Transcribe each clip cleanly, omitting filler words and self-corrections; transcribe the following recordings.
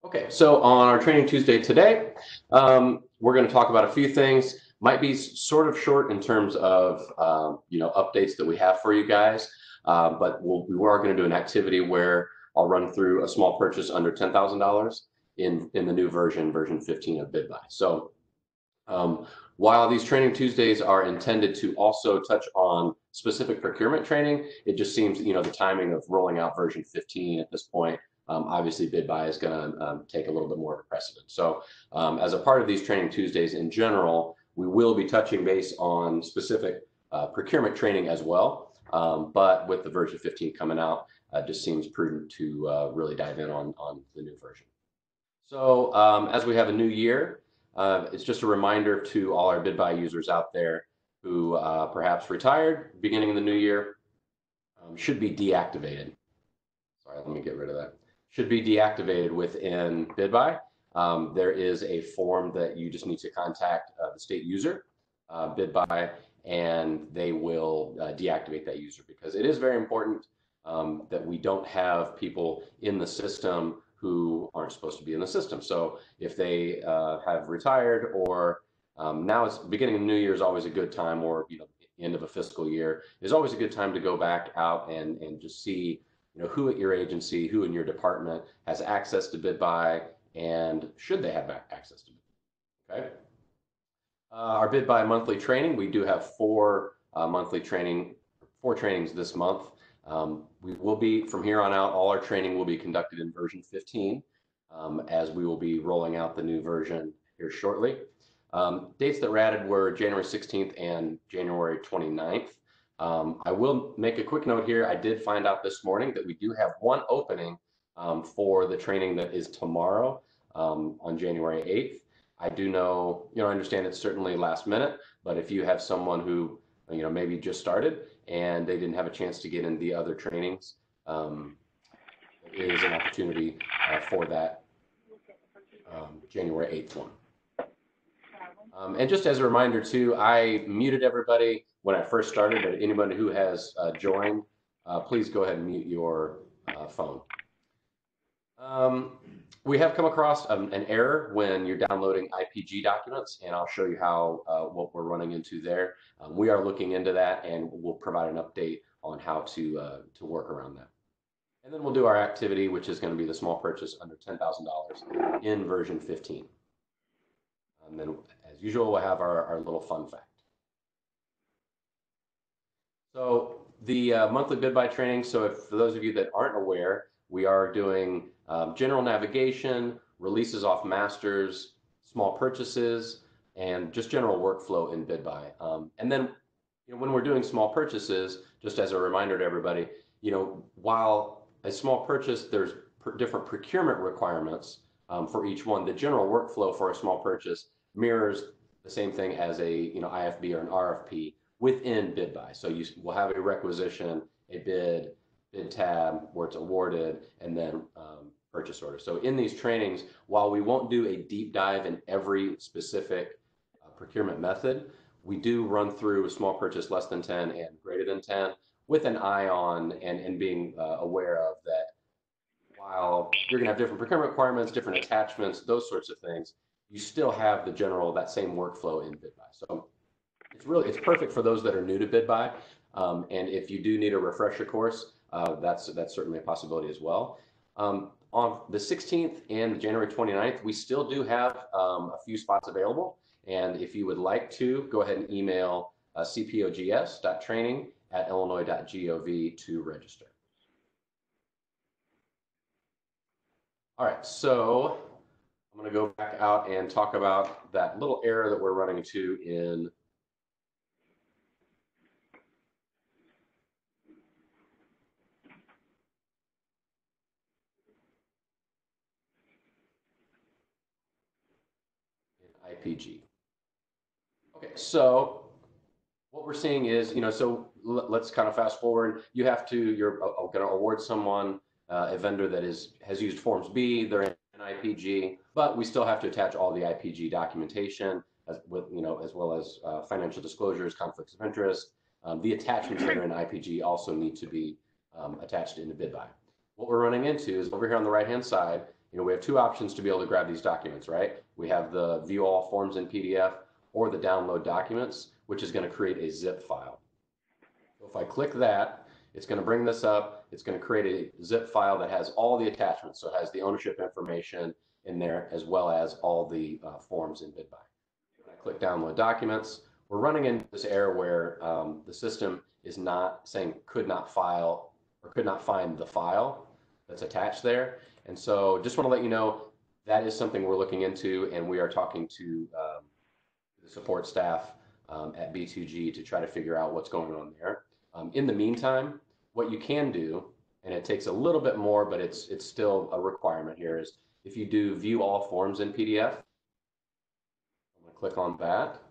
Okay, so on our Training Tuesday today, we're going to talk about a few things. Might be sort of short in terms of updates that we have for you guys, but we are going to do an activity where I'll run through a small purchase under $10,000 in the new version 15 of BidBuy. So while these Training Tuesdays are intended to also touch on specific procurement training, it just seems the timing of rolling out version 15 at this point. Obviously, BidBuy is going to take a little bit more of a precedent. So as a part of these Training Tuesdays in general, we will be touching base on specific procurement training as well. But with the version 15 coming out, it just seems prudent to really dive in on the new version. So as we have a new year, it's just a reminder to all our BidBuy users out there who perhaps retired beginning of the new year, should be deactivated. Sorry, let me get rid of that. Should be deactivated within BidBuy. There is a form that you just need to contact the state user, BidBuy, and they will deactivate that user, because it is very important that we don't have people in the system who aren't supposed to be in the system. So if they have retired, or now it's beginning of the new year is always a good time, or end of a fiscal year is always a good time to go back out and just see who at your agency, who in your department has access to BidBuy, and should they have access to BidBuy. Okay. Our BidBuy monthly training, we do have four trainings this month. We will be, from here on out, all our training will be conducted in version 15, as we will be rolling out the new version here shortly. Dates that were added were January 16th and January 29th. I will make a quick note here. I did find out this morning that we do have one opening for the training that is tomorrow, on January 8th. I do know, I understand it's certainly last minute, but if you have someone who, maybe just started and they didn't have a chance to get in the other trainings, it is an opportunity for that January 8th one. And just as a reminder too, I muted everybody when I first started, but anybody who has joined, please go ahead and mute your phone. We have come across an error when you're downloading IPG documents, and I'll show you how what we're running into there. We are looking into that, and we'll provide an update on how to work around that. And then we'll do our activity, which is going to be the small purchase under $10,000 in version 15. And then, as usual, we'll have our little fun fact. So the monthly BidBuy training, so for those of you that aren't aware, we are doing general navigation, releases off masters, small purchases, and just general workflow in BidBuy. And then, when we're doing small purchases, just as a reminder to everybody, while a small purchase, there's different procurement requirements for each one. The general workflow for a small purchase mirrors the same thing as a IFB or an RFP within BidBuy. So you will have a requisition, a bid tab where it's awarded, and then purchase order. So in these trainings, while we won't do a deep dive in every specific procurement method, we do run through a small purchase less than 10 and greater than 10 with an eye on and being aware of that while you're going to have different procurement requirements, different attachments, those sorts of things, you still have that same workflow in BidBuy. So it's perfect for those that are new to BidBuy. And if you do need a refresher course, that's certainly a possibility as well. On the 16th and January 29th, we still do have a few spots available. And if you would like to, go ahead and email cpogs.training@illinois.gov to register. All right, so I'm going to go back out and talk about that little error that we're running into in IPG. Okay, so what we're seeing is, so let's kind of fast forward. You're going to award someone a vendor that has used Forms B, they're in IPG, but we still have to attach all the IPG documentation as well as financial disclosures, conflicts of interest. The attachments that are in IPG also need to be attached into BidBuy. What we're running into is over here on the right-hand side, we have two options to be able to grab these documents, right? We have the view all forms in PDF or the download documents, which is going to create a zip file. So if I click that, it's going to bring this up. It's going to create a zip file that has all the attachments. So it has the ownership information in there as well as all the forms in BidBuy. When I click download documents, we're running into this error where the system is not saying could not file or could not find the file that's attached there. And so just want to let you know that is something we're looking into, and we are talking to the support staff at B2G to try to figure out what's going on there. In the meantime, what you can do, and it takes a little bit more, but it's still a requirement here, is if you do view all forms in PDF, I'm going to click on that.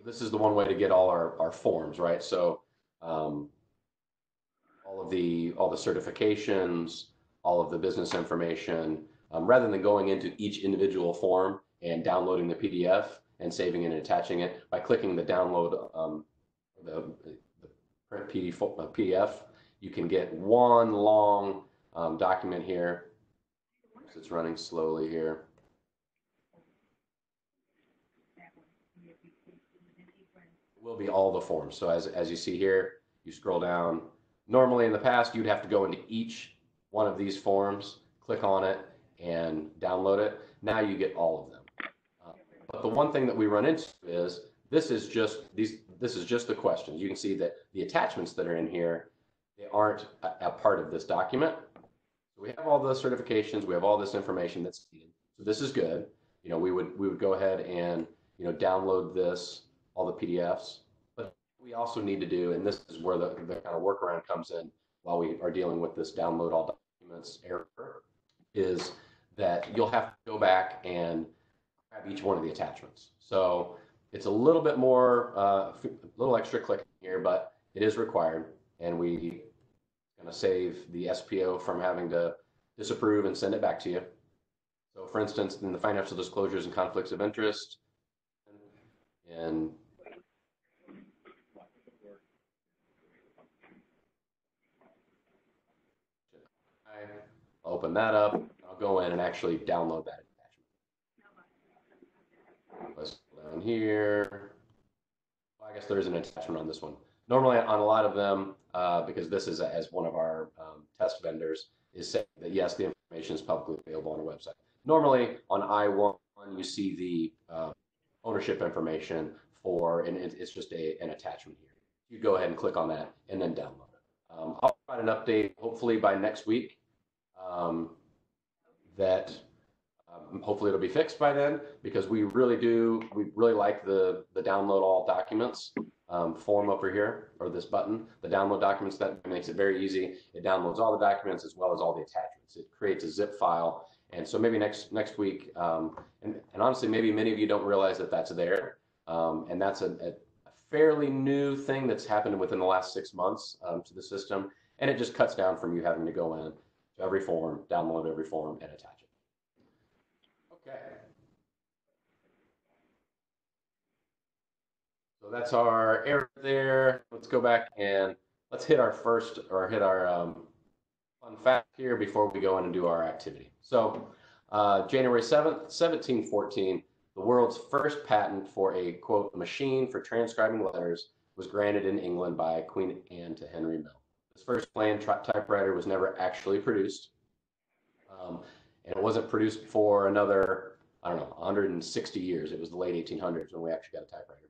This is the one way to get all our forms, right? So all the certifications, all of the business information, rather than going into each individual form and downloading the PDF and saving it and attaching it, by clicking the download the print PDF, you can get one long document here. It's running slowly here. Will be all the forms. So as you see here, you scroll down. Normally in the past, you'd have to go into each one of these forms, click on it, and download it. Now you get all of them. But the one thing that we run into is this is just the questions. You can see that the attachments that are in here, they aren't a part of this document. So we have all the certifications, we have all this information that's needed. So this is good. We would go ahead and download this, all the PDFs. But we also need to do, and this is where the kind of workaround comes in while we are dealing with this download all documents error, is that you'll have to go back and grab each one of the attachments. So it's a little bit more, a little extra clicking here, but it is required. And we going to save the SPO from having to disapprove and send it back to you. So for instance, in the financial disclosures and conflicts of interest, and I'll open that up. I'll go in and actually download that attachment. Let's go down here. Well, I guess there is an attachment on this one. Normally on a lot of them, because this is as one of our test vendors, is saying that yes, the information is publicly available on our website. Normally on I-1, you see the ownership information and it's just an attachment here. You go ahead and click on that and then download it. I'll provide an update hopefully by next week that hopefully it'll be fixed by then, because we really like the download all documents form over here, or this button, the download documents. That makes it very easy. It downloads all the documents as well as all the attachments. It creates a zip file. And so maybe next week, and honestly, maybe many of you don't realize that that's there. And that's a fairly new thing that's happened within the last 6 months to the system. And it just cuts down from you having to go in to every form, download every form, and attach it. Okay. So that's our error there. Let's go back and let's hit our fun fact here before we go in and do our activity. So January 7th, 1714, the world's first patent for a, quote, machine for transcribing letters was granted in England by Queen Anne to Henry Mill. This first plain typewriter was never actually produced. And it wasn't produced for another, 160 years. It was the late 1800s when we actually got a typewriter.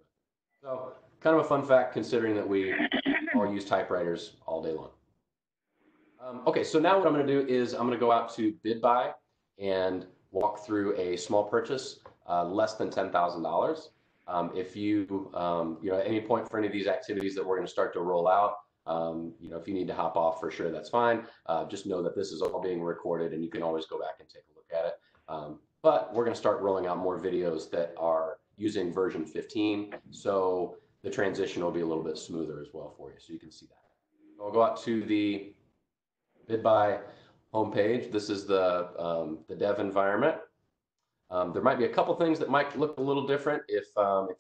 So kind of a fun fact considering that we all use typewriters all day long. Okay, so now what I'm going to do is I'm going to go out to BidBuy and walk through a small purchase, less than $10,000. If you, at any point for any of these activities that we're going to start to roll out, if you need to hop off for sure, that's fine. Just know that this is all being recorded and you can always go back and take a look at it. But we're going to start rolling out more videos that are using version 15. So the transition will be a little bit smoother as well for you. So you can see that. So I'll go out to the BidBuy homepage. This is the dev environment. There might be a couple things that might look a little different if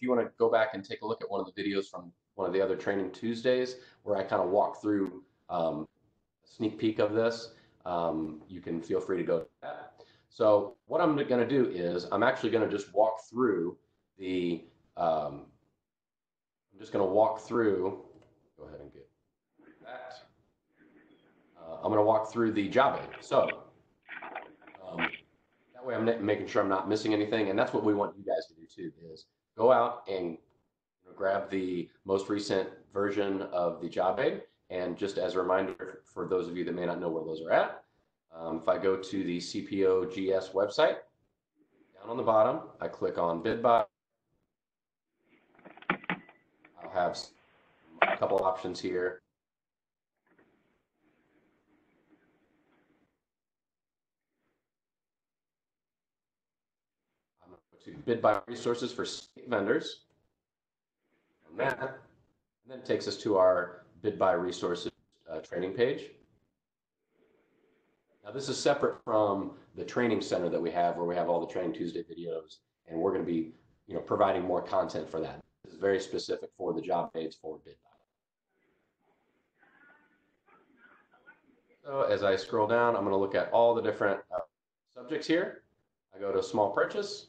you want to go back and take a look at one of the videos from one of the other Training Tuesdays where I kind of walk through a sneak peek of this. You can feel free to go to that. So what I'm going to do is I'm actually going to just walk through the I'm just going to walk through. Go ahead and get that. I'm going to walk through the job aid. So that way I'm making sure I'm not missing anything, and that's what we want you guys to do too, is go out and grab the most recent version of the job aid. And just as a reminder for those of you that may not know where those are at, if I go to the CPOGS website, down on the bottom, I click on BidBuy. I'll have a couple options here. I'm going to BidBuy resources for state vendors. On that, and then it takes us to our BidBuy resources training page. Now this is separate from the training center that we have where we have all the Training Tuesday videos, and we're going to be providing more content for that. This is very specific for the job aids for BidBuy. So as I scroll down, I'm going to look at all the different subjects here. I go to small purchase,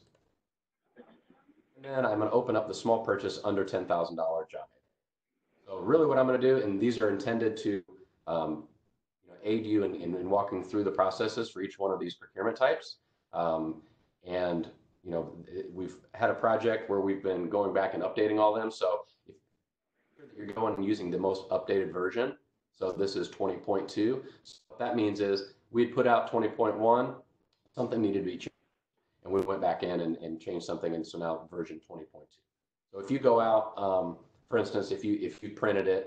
and then I'm going to open up the small purchase under $10,000 job aid. So really what I'm going to do, and these are intended to aid you in walking through the processes for each one of these procurement types. And we've had a project where we've been going back and updating all of them. So if you're going and using the most updated version, so this is 20.2. So what that means is we'd put out 20.1, something needed to be changed, and we went back in and changed something, and so now version 20.2. So if you go out, for instance, if you printed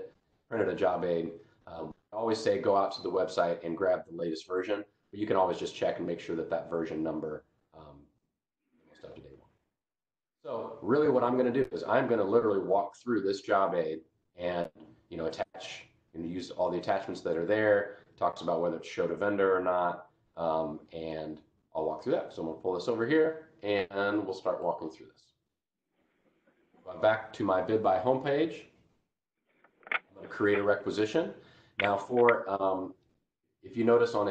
a job aid, I always say go out to the website and grab the latest version, but you can always just check and make sure that that version number is the most up-to-date one. So really what I'm going to do is I'm going to literally walk through this job aid and attach and use all the attachments that are there. It talks about whether it's show to vendor or not, and I'll walk through that. So I'm going to pull this over here and we'll start walking through this. Back to my BidBuy homepage. I'm going to create a requisition. Now for, if you notice on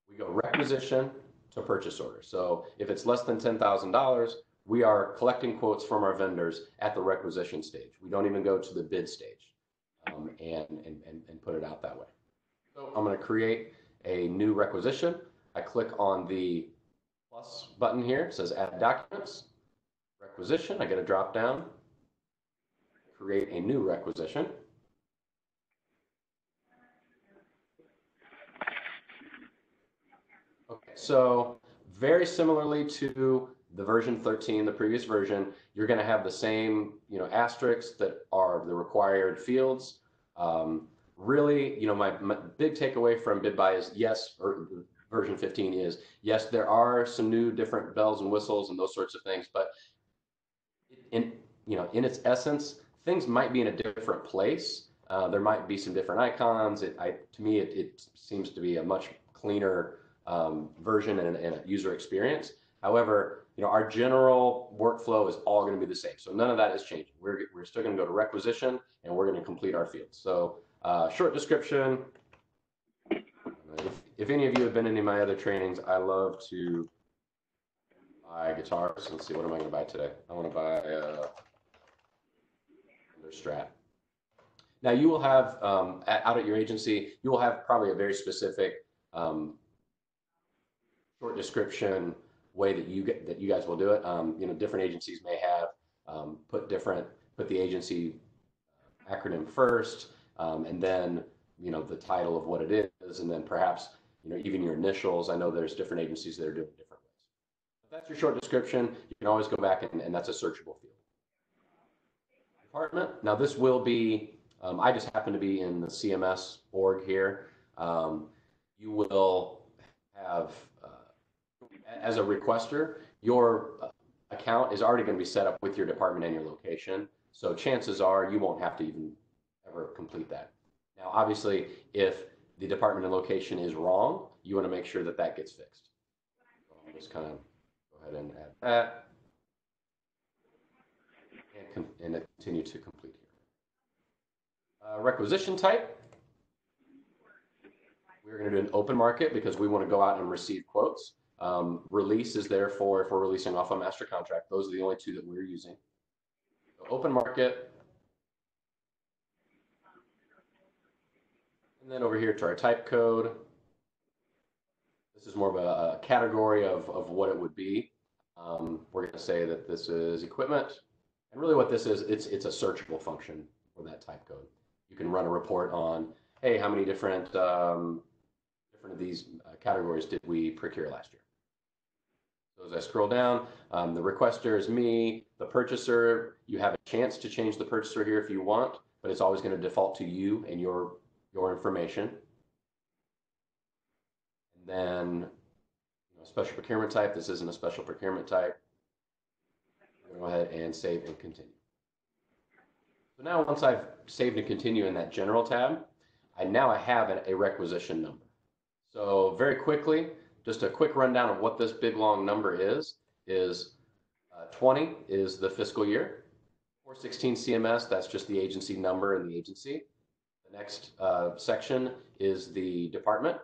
we go requisition to purchase order. So if it's less than $10,000, we are collecting quotes from our vendors at the requisition stage. We don't even go to the bid stage and put it out that way. So I'm going to create a new requisition. I click on the plus button here. It says add documents. Requisition. I get a drop down. Create a new requisition. Okay, so very similarly to the version 13, the previous version, you're going to have the same, asterisks that are the required fields. Really, my big takeaway from BidBuy is yes, or version 15 is yes, there are some new different bells and whistles and those sorts of things, but in its essence, things might be in a different place. There might be some different icons. To me, it seems to be a much cleaner version and a user experience. However, our general workflow is all going to be the same. So none of that is changing. We're still going to go to requisition and we're going to complete our fields. So short description. If any of you have been in any of my other trainings, I love to buy guitars. Let's see, what am I going to buy today? I want to buy their Strat. Now you will have out at your agency, you will have probably a very specific short description way that you guys will do it. Different agencies may have put the agency acronym first, and then the title of what it is, and then perhaps even your initials. I know there's different agencies that are doing different ways. If that's your short description, you can always go back and that's a searchable field. Department. Now this will be. I just happen to be in the CMS org here. You will have, as a requester, your account is already going to be set up with your department and your location. So chances are you won't have to even ever complete that. Now, obviously, if the department and location is wrong, you want to make sure that that gets fixed. So I'm Just kind of go ahead and add that and continue to complete here. Requisition type. We're going to do an open market because we want to go out and receive quotes. Release is there for if we're releasing off a master contract. Those are the only two that we're using. So open market. And then over here to our type code. This is more of a category of what it would be. We're going to say that this is equipment. And really what this is, it's a searchable function for that type code. You can run a report on, hey, how many different of these categories did we procure last year? So as I scroll down, the requester is me, the purchaser. You have a chance to change the purchaser here if you want, but it's always going to default to you and your information. And then special procurement type. This isn't a special procurement type. I'm going to go ahead and save and continue. So now once I've saved and continue in that general tab, I have a requisition number. So very quickly, just a quick rundown of what this big long number is 20 is the fiscal year, 416 CMS, that's just the agency number in the agency. The next section is the department.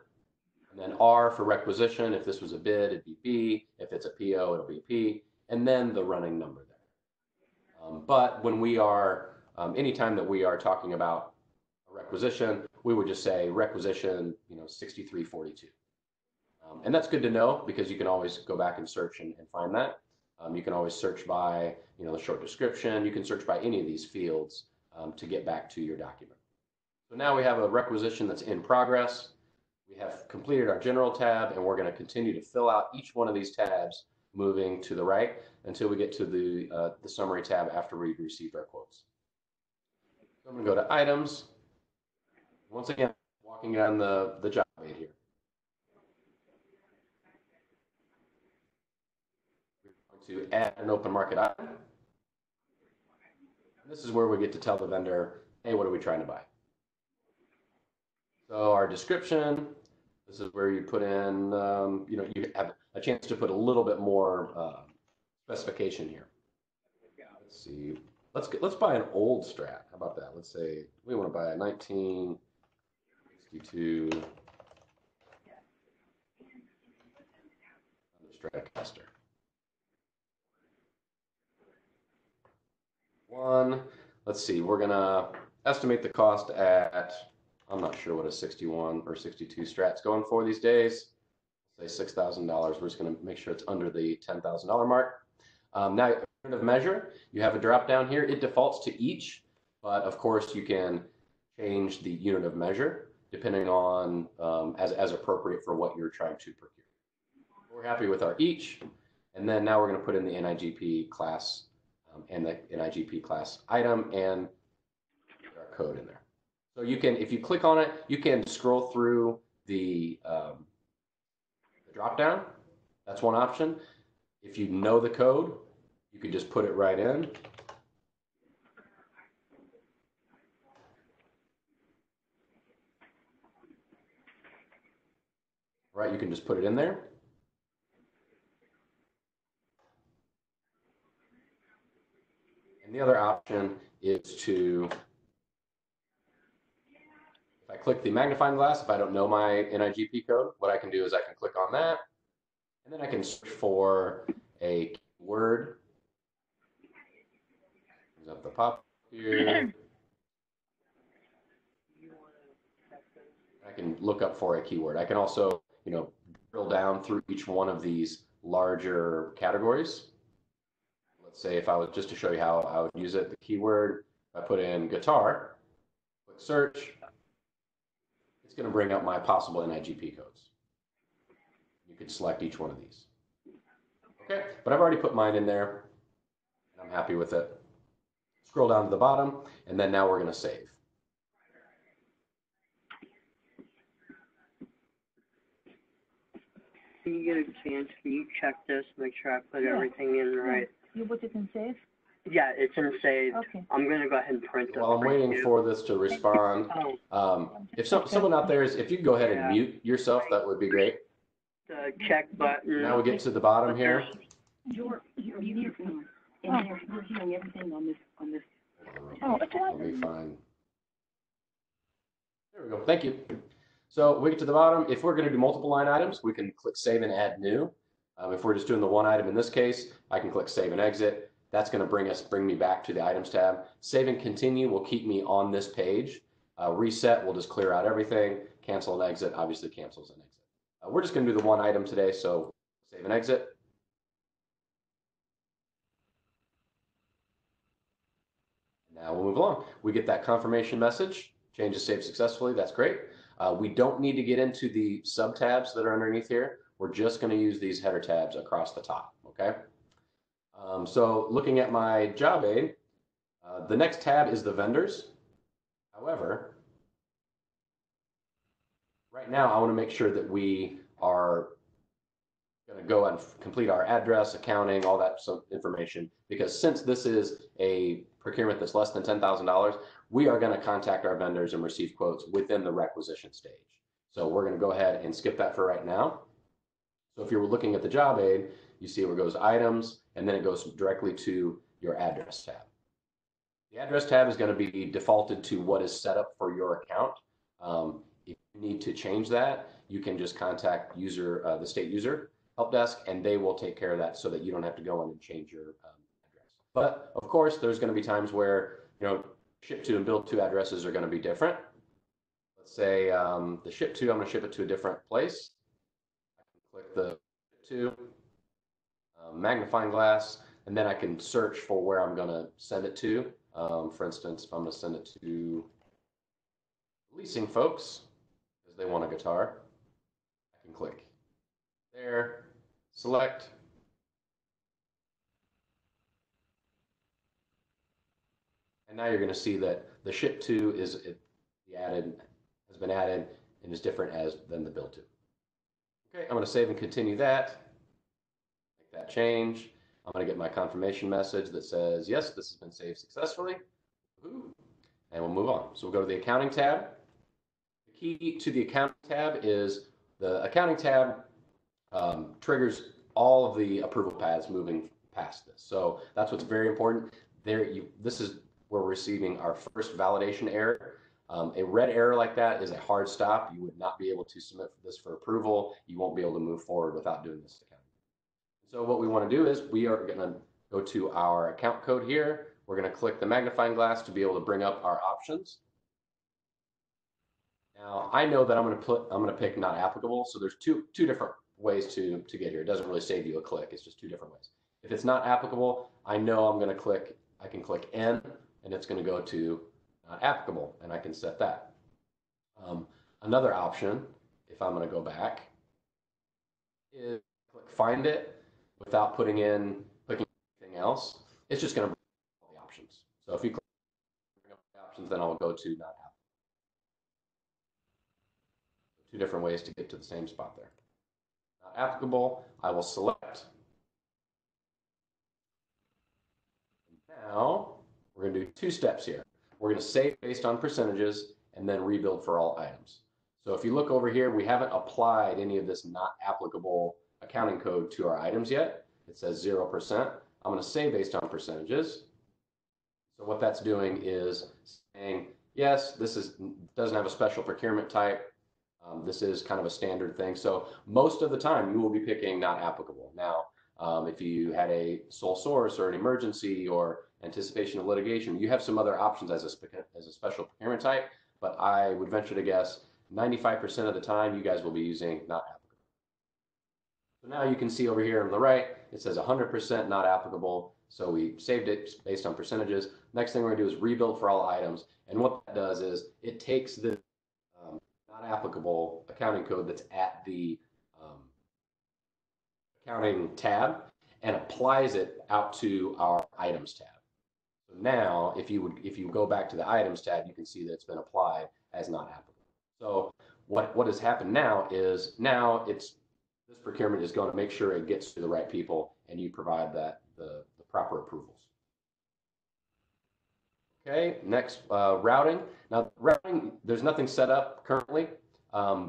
And then R for requisition. If this was a bid, it'd be B. If it's a PO, it'll be P. And then the running number there. But when we are, anytime that we are talking about a requisition, we would just say requisition, 6342. And that's good to know because you can always go back and search and find that. You can always search by, the short description. You can search by any of these fields to get back to your document. So now we have a requisition that's in progress. We have completed our general tab, and we're going to continue to fill out each one of these tabs moving to the right until we get to the summary tab after we've received our quotes. So I'm going to go to items. Once again, walking down the job aid here. We're going to add an open market item. And this is where we get to tell the vendor, hey, what are we trying to buy? So our description, this is where you put in, you have a chance to put a little bit more specification here. Let's see. Let's buy an old Strat. How about that? Let's say we want to buy a 1962 Stratocaster. Let's see. We're gonna estimate the cost at, I'm not sure what a 61 or 62 Strat's going for these days. Say $6,000. We're just going to make sure it's under the $10,000 mark. Now, unit of measure, you have a drop down here. It defaults to each, but of course you can change the unit of measure depending on as appropriate for what you're trying to procure. We're happy with our each, and then now we're going to put in the NIGP class and the NIGP class item and our code in there. So you can, if you click on it, you can scroll through the drop down. That's one option. If you know the code, you can just put it right in. Right, you can just put it in there. And the other option is to, if I click the magnifying glass, if I don't know my NIGP code, what I can do is I can click on that, and then I can search for a word. Comes up the pop here. I can look up for a keyword. I can also, drill down through each one of these larger categories. Let's say if I was just to show you how I would use it, the keyword, I put in guitar, click search. It's going to bring up my possible NIGP codes. You could select each one of these. Okay, but I've already put mine in there, and I'm happy with it. Scroll down to the bottom, and then now we're going to save. Can you get a chance? Can you check this? Make sure I put everything in right. You put it in save? Yeah, it's in save. Okay. I'm gonna go ahead and print it. While I'm waiting for this to respond, if someone out there is, if you could go ahead and mute yourself, that would be great. the check button. Now we get to the bottom here. You're hearing, and you're hearing everything on this. Oh, let me find. There we go. Thank you. So we get to the bottom. If we're going to do multiple line items, we can click Save and Add New. If we're just doing the one item in this case, I can click Save and Exit. That's going to bring me back to the Items tab. Save and Continue will keep me on this page. Reset will just clear out everything. Cancel and Exit obviously cancels and exit. We're just going to do the one item today, so save and exit. Now we'll move along. We get that confirmation message. Change is saved successfully. That's great. We don't need to get into the sub tabs that are underneath here. We're just going to use these header tabs across the top. Okay. So looking at my job aid, the next tab is the vendors. However, right now I want to make sure that we are going to go and complete our address, accounting, all that information, because since this is a procurement that's less than $10,000, we are going to contact our vendors and receive quotes within the requisition stage. So we're going to go ahead and skip that for right now. So if you're looking at the job aid, you see where it goes items, and then it goes directly to your address tab. The address tab is going to be defaulted to what is set up for your account. If you need to change that, you can just contact the state user help desk, and they will take care of that so that you don't have to go in and change your address. But of course, there's going to be times where, ship to and build to addresses are going to be different. Let's say the ship to, I'm going to ship it to a different place. I can click the ship to, magnifying glass, and then I can search for where I'm going to send it to. For instance, if I'm going to send it to leasing folks, because they want a guitar, I can click there, select, and now you're going to see that the ship to has been added and is different than the build to. Okay, I'm going to save and continue that. Make that change. I'm going to get my confirmation message that says, yes, this has been saved successfully. And we'll move on. So we'll go to the accounting tab. The key to the accounting tab is the accounting tab triggers all of the approval paths moving past this. So that's what's very important. This is where we're receiving our first validation error. A red error like that is a hard stop. You would not be able to submit this for approval. You won't be able to move forward without doing this accounting. So what we want to do is we are going to go to our account code here. We're going to click the magnifying glass to be able to bring up our options. Now I know that I'm going to pick not applicable. So there's two different ways to get here. It doesn't really save you a click. It's just two different ways. If it's not applicable, I know I can click N, and it's going to go to not applicable, and I can set that. Another option, if I'm going to go back, is click find it without clicking anything else. It's just going to bring up all the options. So if you click bring up the options, then I'll go to not applicable. Two different ways to get to the same spot there. Not applicable, I will select. Now we're going to do two steps here. We're going to save based on percentages and then rebuild for all items. So if you look over here, we haven't applied any of this not applicable accounting code to our items yet. It says 0%. I'm going to save based on percentages. So what that's doing is saying, yes, doesn't have a special procurement type. This is kind of a standard thing. So most of the time you will be picking not applicable. Now, if you had a sole source or an emergency or anticipation of litigation, you have some other options as a special procurement type, but I would venture to guess 95% of the time you guys will be using not applicable. So now you can see over here on the right, it says 100% not applicable. So we saved it based on percentages. Next thing we're going to do is rebuild for all items. And what that does is it takes the not applicable accounting code that's at the accounting tab and applies it out to our items tab. So now if you go back to the items tab, you can see that it's been applied as not applicable. So what has happened now is this procurement is going to make sure it gets to the right people and you provide the proper approvals. Okay, next, routing. Now routing, there's nothing set up currently.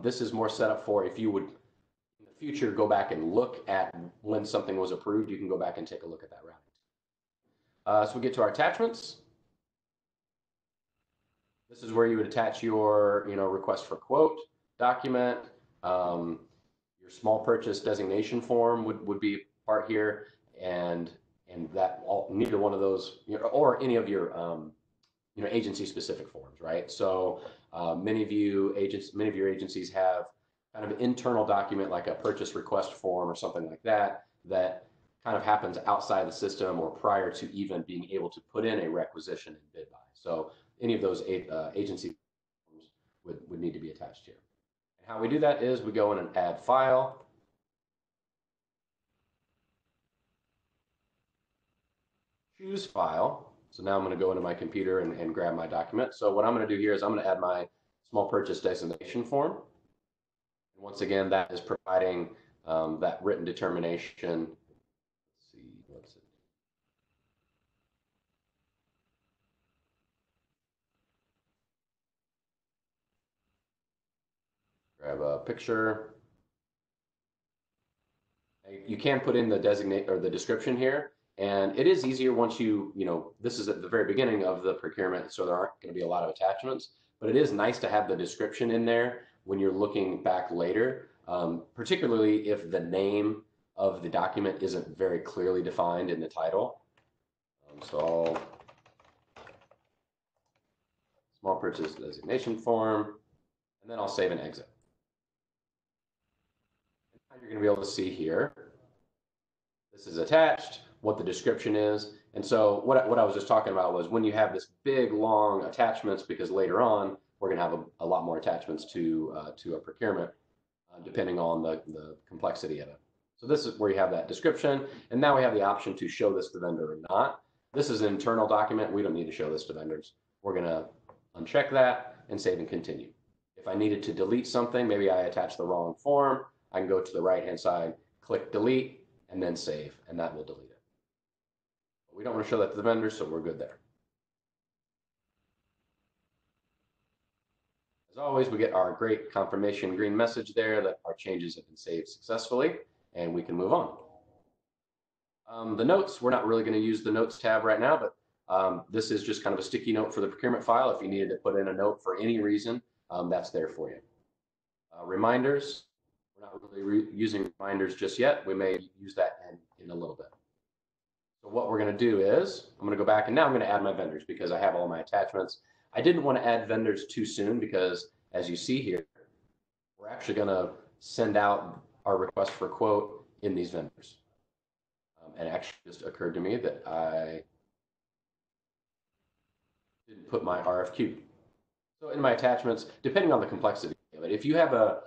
This is more set up for if you would, in the future go back and look at when something was approved, you can go back and take a look at that routing. So we get to our attachments. This is where you would attach your, request for quote document. Your small purchase designation form would be part here, and that neither one of those, or any of your agency specific forms, right? So many of your agencies have kind of internal document like a purchase request form or something like that kind of happens outside the system or prior to even being able to put in a requisition and bid buy. So any of those agency forms would need to be attached here. And how we do that is we go in and add file. Choose file. So now I'm going to go into my computer and grab my document. So what I'm going to do here is I'm going to add my small purchase designation form. And once again, that is providing that written determination. Let's see, what's it? Grab a picture. You can put in the designate or the description here, and it is easier once this is at the very beginning of the procurement, so there aren't going to be a lot of attachments, but it is nice to have the description in there when you're looking back later, particularly if the name of the document isn't very clearly defined in the title. So I'll small purchase designation form, and then I'll save and exit. You're going to be able to see here, this is attached, what the description is. And so what I was just talking about was when you have this big, long attachments, because later on, we're going to have a lot more attachments to a procurement, depending on the complexity of it. So this is where you have that description. And now we have the option to show this to vendor or not. This is an internal document. We don't need to show this to vendors. We're going to uncheck that and save and continue. If I needed to delete something, maybe I attached the wrong form, I can go to the right-hand side, click delete, and then save, and that will delete it. But we don't want to show that to the vendor, so we're good there. As always, we get our great confirmation green message there that our changes have been saved successfully, and we can move on. The notes, we're not really going to use the notes tab right now, but this is just kind of a sticky note for the procurement file. If you needed to put in a note for any reason, that's there for you. Reminders. We're not really using reminders just yet. We may use that in a little bit. So what we're going to do is I'm going to go back and now I'm going to add my vendors because I have all my attachments. I didn't want to add vendors too soon because as you see here, we're actually going to send out our request for quote in these vendors. And it actually just occurred to me that I didn't put my RFQ. So in my attachments, depending on the complexity of it, if you have a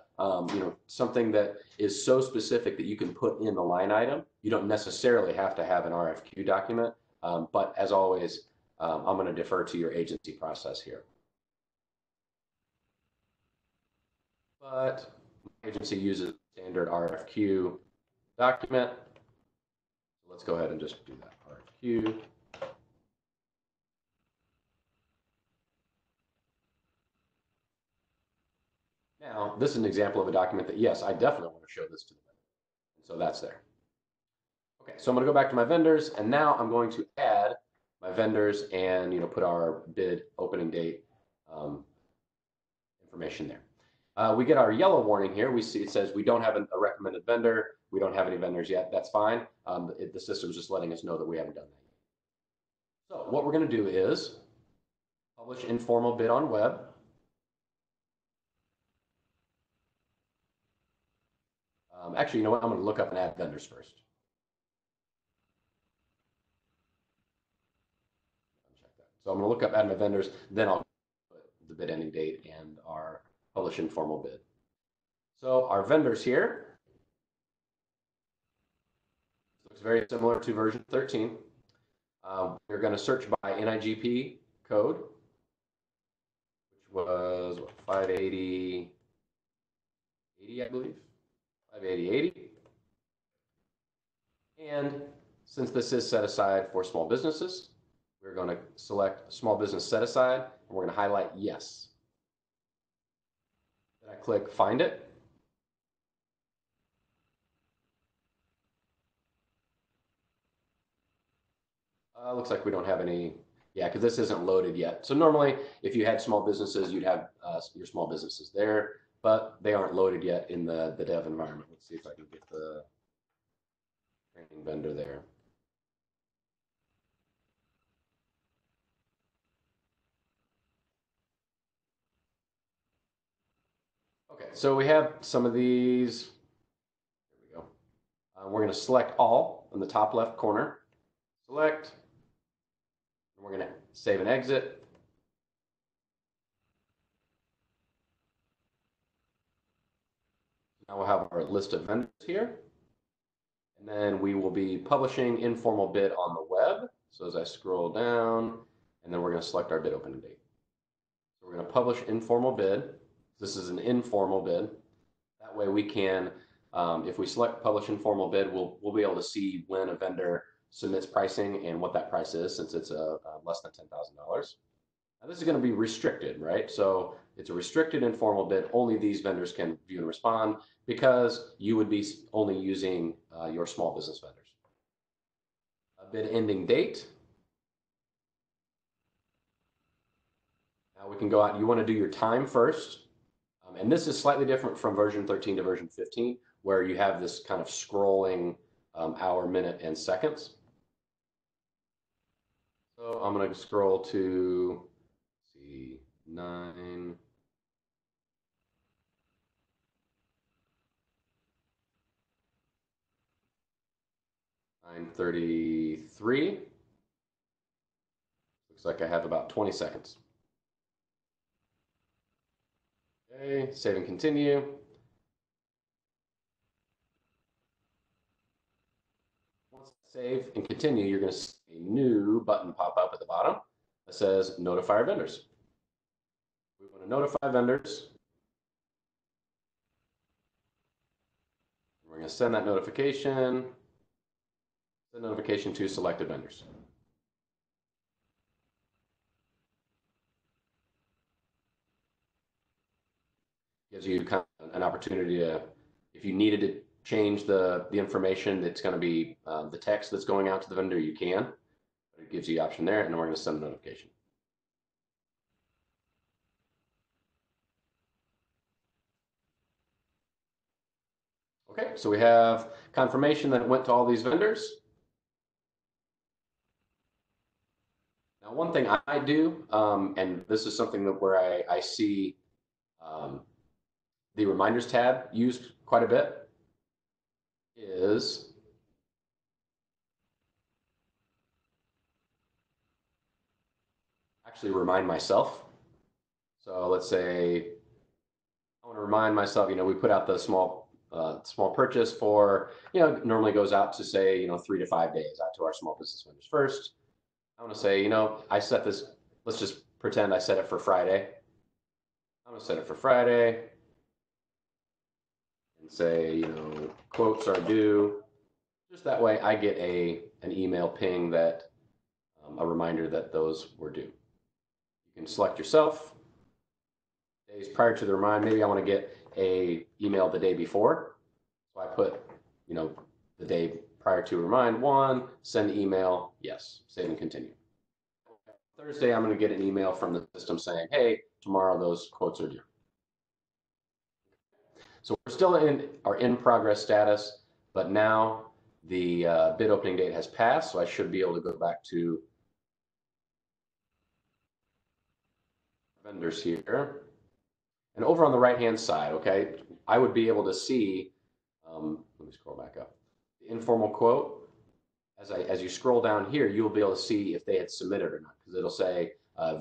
something that is so specific that you can put in the line item, you don't necessarily have to have an RFQ document. But as always, I'm going to defer to your agency process here. But my agency uses standard RFQ document. So let's go ahead and just do that RFQ. Now, this is an example of a document that, yes, I definitely want to show this to the vendor. And so that's there. Okay, so I'm going to go back to my vendors, and now I'm going to add my vendors and put our bid opening date information there. We get our yellow warning here. We see it says we don't have a recommended vendor. We don't have any vendors yet. That's fine. The system's just letting us know that we haven't done that yet. So what we're going to do is publish informal bid on web. Actually, you know what? I'm going to look up and add vendors first. Check that. So I'm going to look up add my vendors, then I'll put the bid ending date and our publish informal bid. So our vendors here looks very similar to version 13. We're going to search by NIGP code, which was what, 580, I believe. 58080. And since this is set aside for small businesses, we're going to select small business set aside, and we're going to highlight yes. Then I click find it. Looks like we don't have any. Yeah, because this isn't loaded yet. So normally, if you had small businesses, you'd have your small businesses there, but they aren't loaded yet in the dev environment. Let's see if I can get the training vendor there. Okay, so we have some of these. There we go. We're going to select all in the top left corner. Select. And we're going to save and exit. Now we'll have our list of vendors here. And then we will be publishing informal bid on the web. So as I scroll down, and then we're going to select our bid opening date. So we're going to publish informal bid. This is an informal bid. That way we can, if we select publish informal bid, we'll be able to see when a vendor submits pricing and what that price is, since it's less than $10,000. Now this is going to be restricted, right? So it's a restricted informal bid. Only these vendors can view and respond, because you would be only using your small business vendors. A bid ending date. Now we can go out. You want to do your time first. And this is slightly different from version 13 to version 15, where you have this kind of scrolling hour, minute, and seconds. So I'm going to scroll to, let's see, 9. 9:33. Looks like I have about 20 seconds. Okay, save and continue. Once I save and continue, you're going to see a new button pop up at the bottom that says notify our vendors. We want to notify vendors. We're going to send that notification. Send notification to selected vendors. Gives you kind of an opportunity to, if you needed to change the information that's going to be the text that's going out to the vendor, you can. But it gives you the option there, and then we're going to send a notification. Okay, so we have confirmation that it went to all these vendors. Now, one thing I do, and this is something that where I see the reminders tab used quite a bit, is actually remind myself. So let's say I want to remind myself, we put out the small purchase for, normally goes out to say, 3 to 5 days out to our small business vendors first. I want to say, I set this, let's just pretend I set it for Friday. I'm going to set it for Friday and say, quotes are due. Just that way I get an email ping that, a reminder that those were due. You can select yourself. Days prior to the remind, maybe I want to get a email the day before. So I put, the day prior to remind 1, send email, yes, save and continue. Thursday, I'm going to get an email from the system saying, hey, tomorrow those quotes are due. So we're still in our in progress status, but now the bid opening date has passed, so I should be able to go back to vendors here. And over on the right-hand side, okay, I would be able to see, let me scroll back up, the informal quote. As you scroll down here, you'll be able to see if they had submitted or not, because it'll say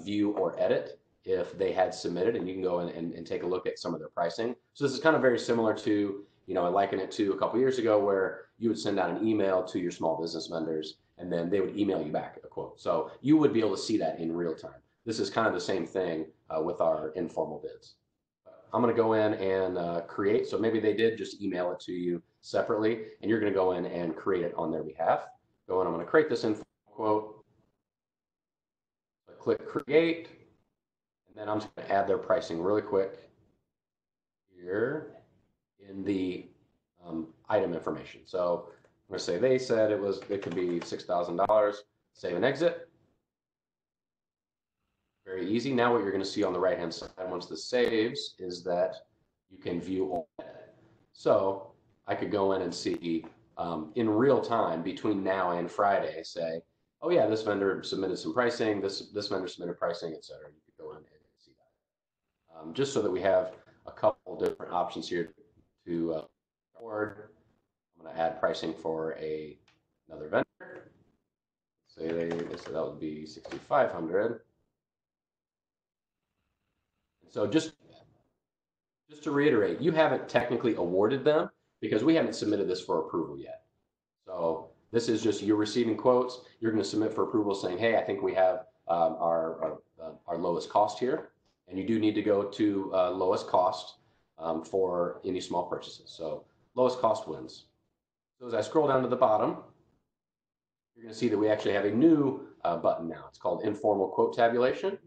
view or edit if they had submitted, and you can go in and take a look at some of their pricing. So this is kind of very similar to, I liken it to a couple years ago where you would send out an email to your small business vendors, and then they would email you back a quote. So you would be able to see that in real time. This is kind of the same thing with our informal bids. I'm going to go in and create. So maybe they did just email it to you separately, and you're going to go in and create it on their behalf. Go in, I'm going to create this informal quote. I click create, and then I'm just going to add their pricing really quick here in the item information. So I'm going to say they said it could be $6,000. Save and exit. Very easy. Now what you're going to see on the right-hand side once this saves is that you can view all. So I could go in and see in real time between now and Friday, say, oh yeah, this vendor submitted some pricing, this vendor submitted pricing, et cetera. You could go in and see that. Just so that we have a couple different options here to record. I'm going to add pricing for another vendor. Say so that would be 6,500. So just to reiterate, you haven't technically awarded them because we haven't submitted this for approval yet. So this is just you're receiving quotes. You're going to submit for approval saying, hey, I think we have our lowest cost here. And you do need to go to lowest cost for any small purchases. So lowest cost wins. So as I scroll down to the bottom, you're going to see that we actually have a new button now. It's called Informal Quote Tabulation.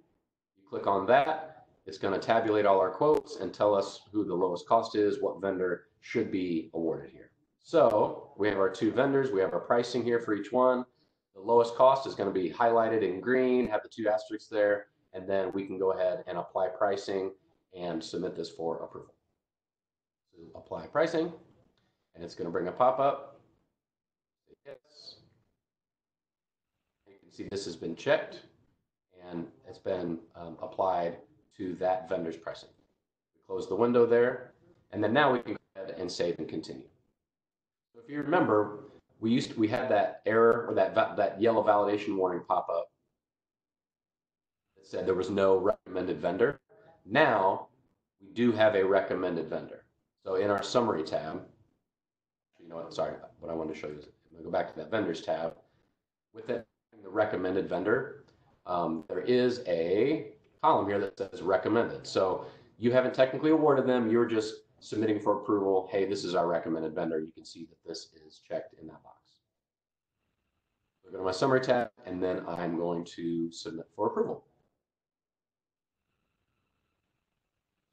You click on that. It's going to tabulate all our quotes and tell us who the lowest cost is, what vendor should be awarded here. So we have our two vendors. We have our pricing here for each one. The lowest cost is going to be highlighted in green, have the two asterisks there, and then we can go ahead and apply pricing and submit this for approval. So apply pricing, and it's going to bring a pop-up. Yes. You can see this has been checked, and it's been applied to that vendor's pricing. We close the window there, and then now we can go ahead and save and continue. So if you remember, we had that error or that yellow validation warning pop up that said there was no recommended vendor. Now we do have a recommended vendor. So in our summary tab, you know what? Sorry, what I wanted to show you is I'm going to go back to that vendors tab. With the recommended vendor, there is a column here that says recommended. So you haven't technically awarded them. You're just submitting for approval. Hey, this is our recommended vendor. You can see that this is checked in that box. So go to my summary tab, and then I'm going to submit for approval.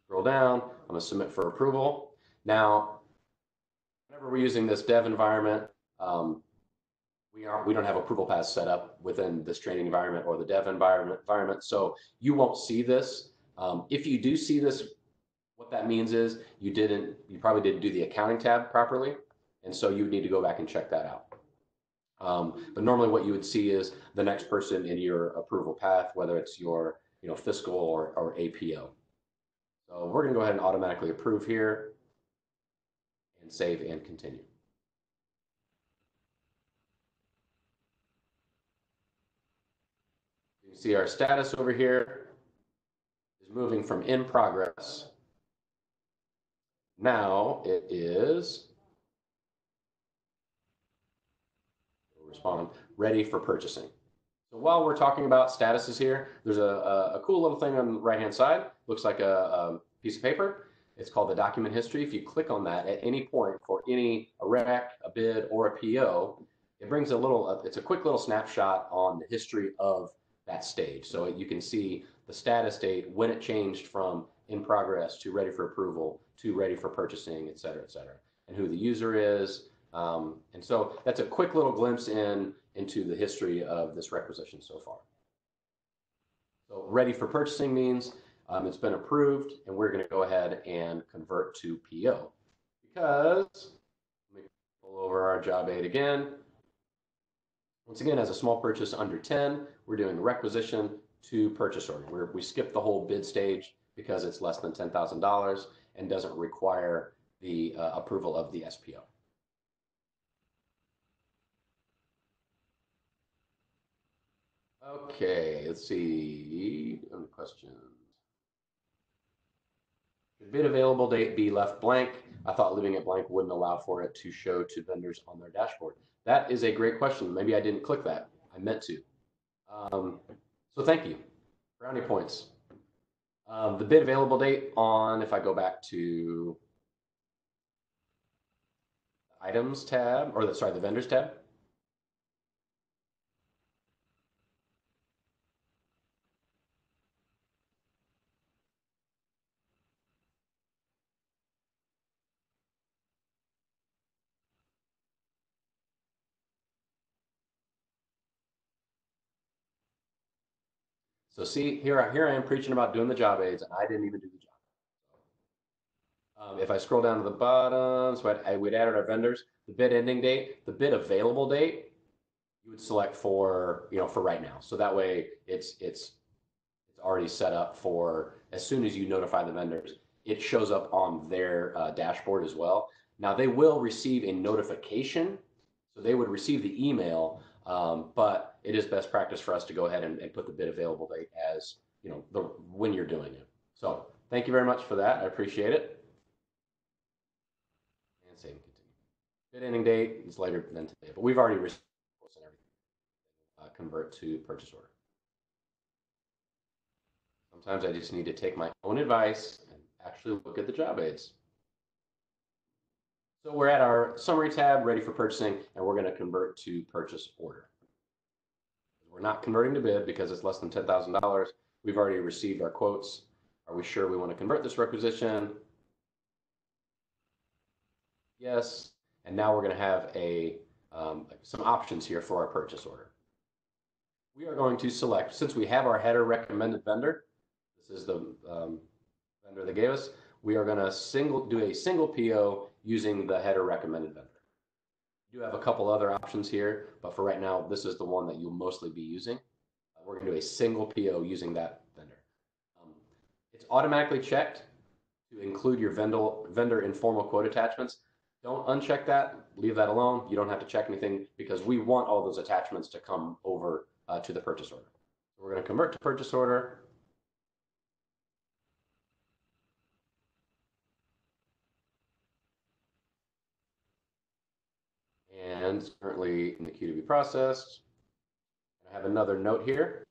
Scroll down. I'm going to submit for approval. Now, whenever we're using this dev environment, we don't have approval paths set up within this training environment or the dev environment, so you won't see this. If you do see this, what that means is you probably didn't do the accounting tab properly, and so you would need to go back and check that out. But normally what you would see is the next person in your approval path, whether it's your fiscal or APO. So we're going to go ahead and automatically approve here and save and continue. You see our status over here is moving from in progress. Now it is ready for purchasing. So while we're talking about statuses here, there's a cool little thing on the right-hand side. Looks like a piece of paper. It's called the document history. If you click on that at any point for a rec, a bid, or a PO, it brings it's a quick little snapshot on the history of that stage. So you can see the status date, when it changed from in progress to ready for approval to ready for purchasing, et cetera, and who the user is. And so that's a quick little glimpse into the history of this requisition so far. So ready for purchasing means it's been approved, and we're going to go ahead and convert to PO. Because, let me pull over our job aid again. Once again, as a small purchase under 10, we're doing requisition to purchase order. We skip the whole bid stage because it's less than $10,000 and doesn't require the approval of the SPO. Okay, let's see. Any questions? Should bid available date be left blank? I thought leaving it blank wouldn't allow for it to show to vendors on their dashboard. That is a great question. Maybe I didn't click that. I meant to. So thank you. Brownie points. The bid available date on, if I go back to the items tab, or the vendors tab. So see, here I am preaching about doing the job aids, and I didn't even do the job. If I scroll down to the bottom, so we'd added our vendors, the bid ending date, the bid available date, you would select for, for right now. So that way it's already set up for as soon as you notify the vendors, it shows up on their dashboard as well. Now they will receive a notification, so they would receive the email, but it is best practice for us to go ahead and put the bid available date as when you're doing it. So thank you very much for that. I appreciate it. And save and continue. Bid ending date is later than today, but we've already received and everything. Convert to purchase order. Sometimes I just need to take my own advice and actually look at the job aids. So we're at our summary tab, ready for purchasing, and we're going to convert to purchase order. We're not converting to bid because it's less than $10,000. We've already received our quotes. Are we sure we want to convert this requisition? Yes. And now we're going to have some options here for our purchase order. We are going to select, since we have our header recommended vendor, this is the vendor they gave us, we are going to do a single PO using the header recommended vendor. You do have a couple other options here, but for right now, this is the one that you'll mostly be using. We're going to do a single PO using that vendor. It's automatically checked to include your vendor informal quote attachments. Don't uncheck that, leave that alone. You don't have to check anything because we want all those attachments to come over to the purchase order. So we're going to convert to purchase order. And it's currently in the queue to be processed. I have another note here.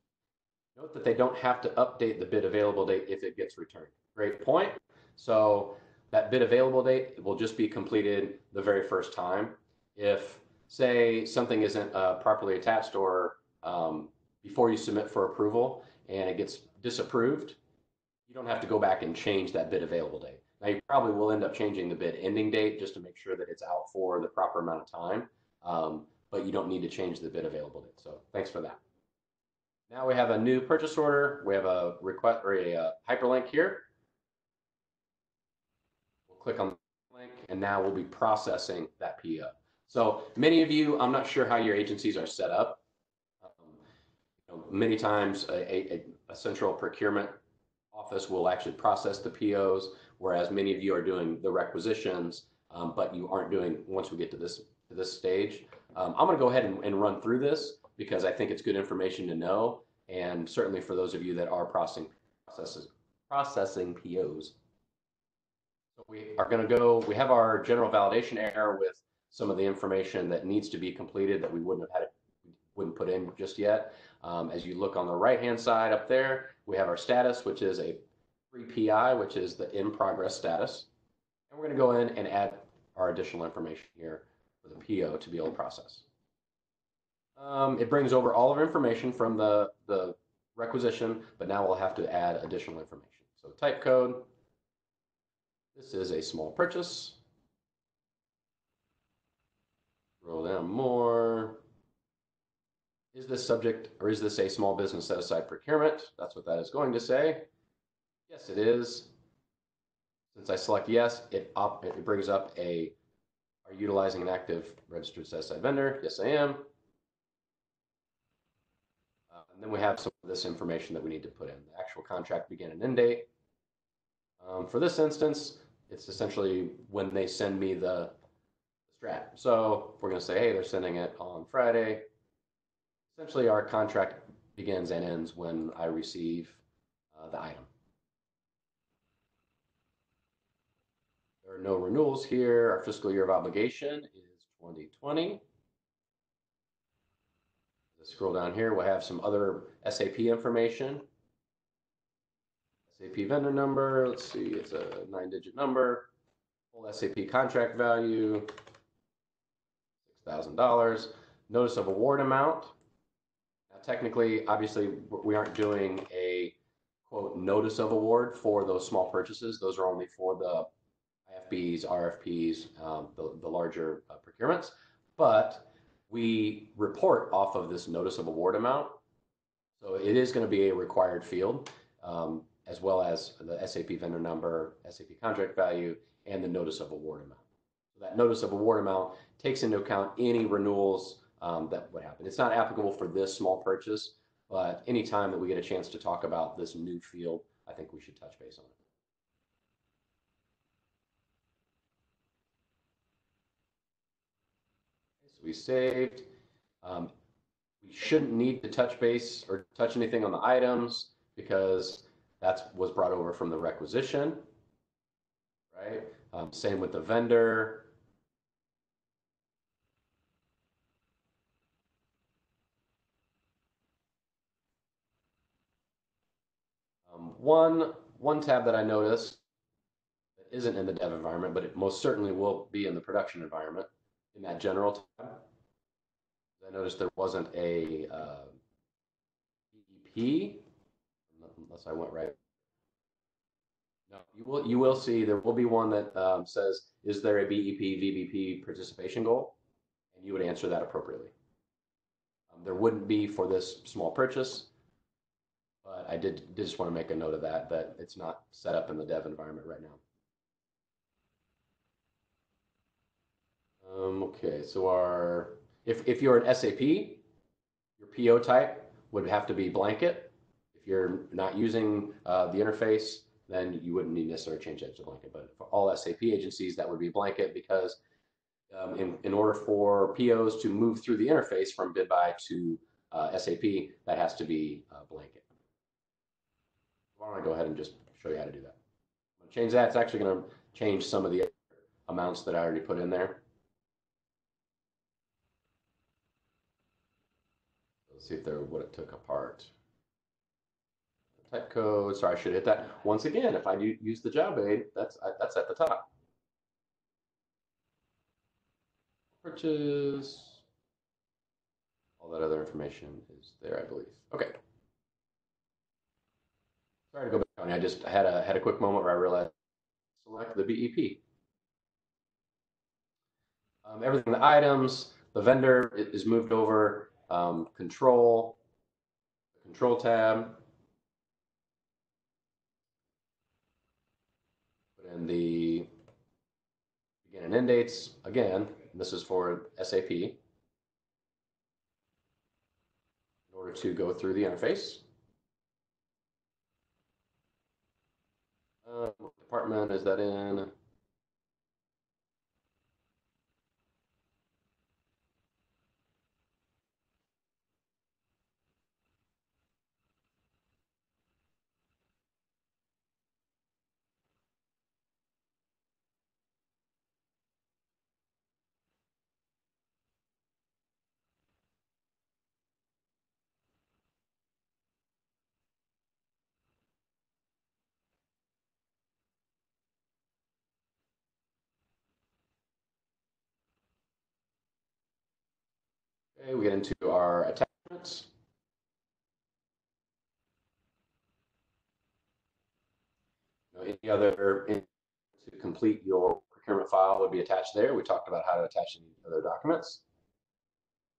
Note that they don't have to update the bid available date if it gets returned. Great point. So that bid available date will just be completed the very first time. If, say, something isn't properly attached or before you submit for approval and it gets disapproved, you don't have to go back and change that bid available date. Now, you probably will end up changing the bid ending date just to make sure that it's out for the proper amount of time, but you don't need to change the bid available date. So thanks for that. Now we have a new purchase order. We have a request or a hyperlink here. We'll click on the link, and now we'll be processing that PO. So many of you, I'm not sure how your agencies are set up. Many times a central procurement office will actually process the POs, whereas many of you are doing the requisitions, but you aren't doing once we get to this stage. I'm going to go ahead and run through this because I think it's good information to know, and certainly for those of you that are processing POs. So we are going to go. We have our general validation error with some of the information that needs to be completed that we wouldn't put in just yet. As you look on the right-hand side up there, we have our status, which is a pre-PI, which is the in progress status. And we're going to go in and add our additional information here for the PO to be able to process. It brings over all of our information from the requisition, but now we'll have to add additional information. So type code. This is a small purchase. Roll down more. Is this subject, or is this a small business set aside procurement? That's what that is going to say. Yes, it is. Since I select yes, it brings up are you utilizing an active registered set aside vendor? Yes, I am. And then we have some of this information that we need to put in. The actual contract begin and end date. For this instance, it's essentially when they send me the strat. So we're going to say, hey, they're sending it on Friday. Essentially, our contract begins and ends when I receive the item. There are no renewals here. Our fiscal year of obligation is 2020. Let's scroll down here. We'll have some other SAP information. SAP vendor number. Let's see. It's a 9-digit number. Full SAP contract value, $6,000. Notice of award amount. Now, technically, obviously, we aren't doing a quote notice of award for those small purchases. Those are only for the IFBs, RFPs, the larger procurements. But we report off of this notice of award amount. So it is going to be a required field, as well as the SAP vendor number, SAP contract value, and the notice of award amount. So that notice of award amount takes into account any renewals that would happen. It's not applicable for this small purchase, but anytime that we get a chance to talk about this new field, I think we should touch base on it. Okay, so we saved. Um, we shouldn't need to touch base or touch anything on the items because that was brought over from the requisition, right? Same with the vendor. One tab that I noticed that isn't in the dev environment, but it most certainly will be in the production environment in that general tab. I noticed there wasn't a BEP, unless I went right. No, you will see there will be one that says, is there a BEP VBP participation goal? And you would answer that appropriately. There wouldn't be for this small purchase, but I did just want to make a note of that it's not set up in the dev environment right now. Okay, so if you're an SAP, your PO type would have to be blanket. If you're not using the interface, then you wouldn't need necessarily change that to blanket. But for all SAP agencies, that would be blanket because in order for POs to move through the interface from BidBuy to SAP, that has to be blanket. Why don't I go ahead and just show you how to do that? I'm going to change that. It's actually going to change some of the amounts that I already put in there. Let's see if there what it took apart. Type code. Sorry, I should hit that once again. If I use the job aid, that's at the top. Purchase. All that other information is there, I believe. Okay. Sorry to go back on. I just had a quick moment where I realized select the BEP. Everything, the items, the vendor is moved over. Control tab. Put in the begin and end dates. Again, this is for SAP. In order to go through the interface. What department is that in? Okay, we get into our attachments. Any other to complete your procurement file would be attached there. We talked about how to attach any other documents.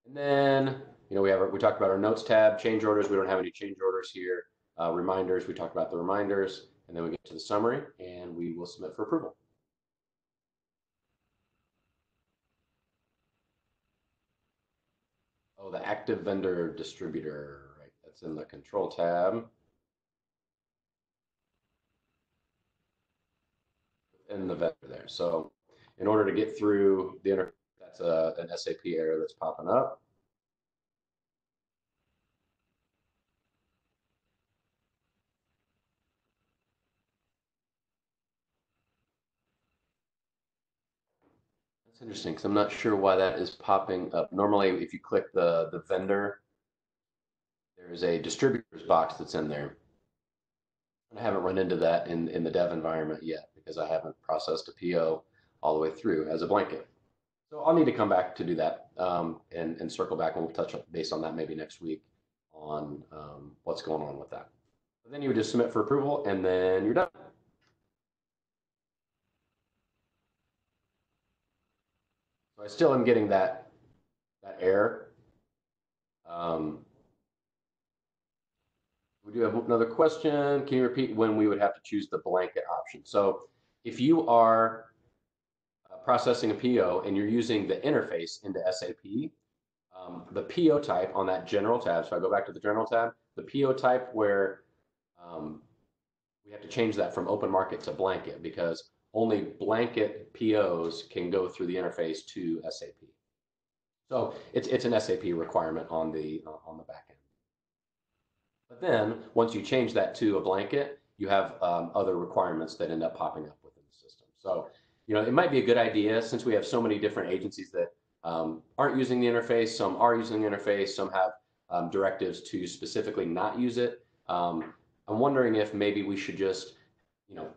And then, we talked about our notes tab, change orders. We don't have any change orders here. Reminders, we talked about the reminders. And then we get to the summary and we will submit for approval. Oh, the active vendor distributor, right? That's in the control tab. In the vendor there. So in order to get through the interface, that's an SAP error that's popping up. That's interesting because I'm not sure why that is popping up. Normally, if you click the vendor, there's a distributor's box that's in there. I haven't run into that in the dev environment yet because I haven't processed a PO all the way through as a blanket. So I'll need to come back to do that and circle back and we'll touch base on that maybe next week on what's going on with that. But then you would just submit for approval and then you're done. So I still am getting that error. We do have another question. Can you repeat when we would have to choose the blanket option? So if you are processing a PO and you're using the interface into SAP, the PO type on that general tab, so I go back to the general tab, the PO type where we have to change that from open market to blanket because only blanket POs can go through the interface to SAP. So it's an SAP requirement on the back end. But then once you change that to a blanket, you have other requirements that end up popping up within the system. So, you know, it might be a good idea since we have so many different agencies that aren't using the interface, some are using the interface, some have directives to specifically not use it. I'm wondering if maybe we should just, you know,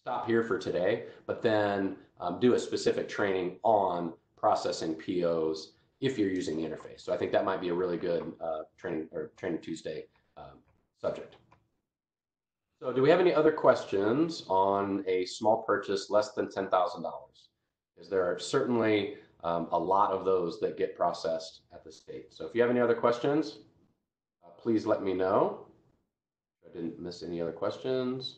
stop here for today, but then do a specific training on processing POs if you're using the interface. So I think that might be a really good Training Tuesday subject. So do we have any other questions on a small purchase less than $10,000? Because there are certainly a lot of those that get processed at the state. So if you have any other questions, please let me know. I didn't miss any other questions.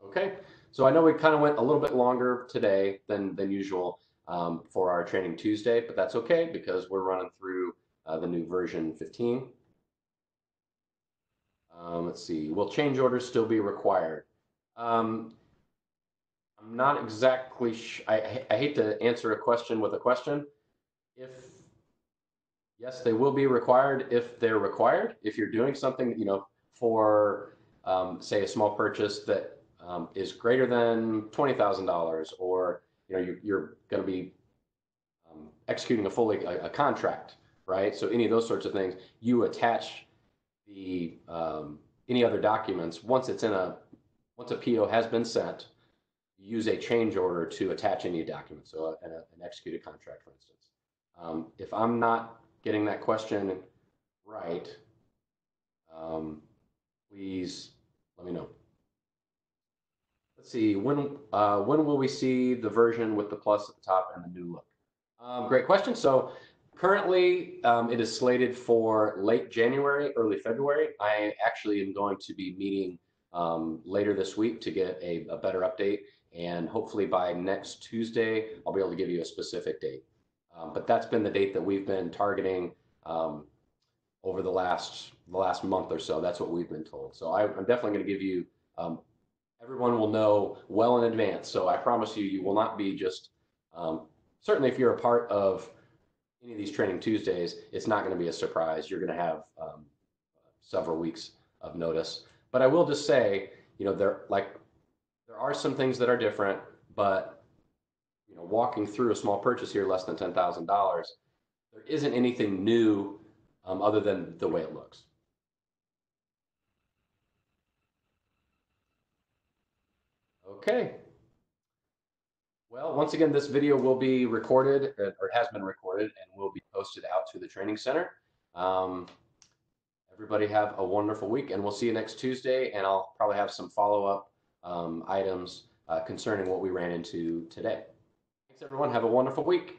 Okay, so I know we kind of went a little bit longer today than usual for our Training Tuesday, but that's okay because we're running through the new version 15. Let's see, will change orders still be required? I'm not exactly I hate to answer a question with a question. Yes, they will be required if they're required. If you're doing something, you know, for say a small purchase that is greater than $20,000, or you know you're going to be executing a contract, right? So any of those sorts of things, you attach the any other documents once a PO has been sent. Use a change order to attach any documents, so an executed contract, for instance. If I'm not getting that question right, please let me know. Let's see, when will we see the version with the plus at the top and the new look? Great question. So currently it is slated for late January, early February. I actually am going to be meeting later this week to get a better update. And hopefully by next Tuesday, I'll be able to give you a specific date. But that's been the date that we've been targeting over the last month or so. That's what we've been told. So I'm definitely going to give you, everyone will know well in advance. So I promise you, you will not be just, certainly if you're a part of any of these Training Tuesdays, it's not going to be a surprise. You're going to have several weeks of notice. But I will just say, you know, there are some things that are different, but you know, walking through a small purchase here, less than $10,000, there isn't anything new other than the way it looks. Okay. Well, once again, this video will be recorded, or has been recorded, and will be posted out to the training center. Everybody have a wonderful week, and we'll see you next Tuesday, and I'll probably have some follow-up items concerning what we ran into today. Thanks, everyone. Have a wonderful week.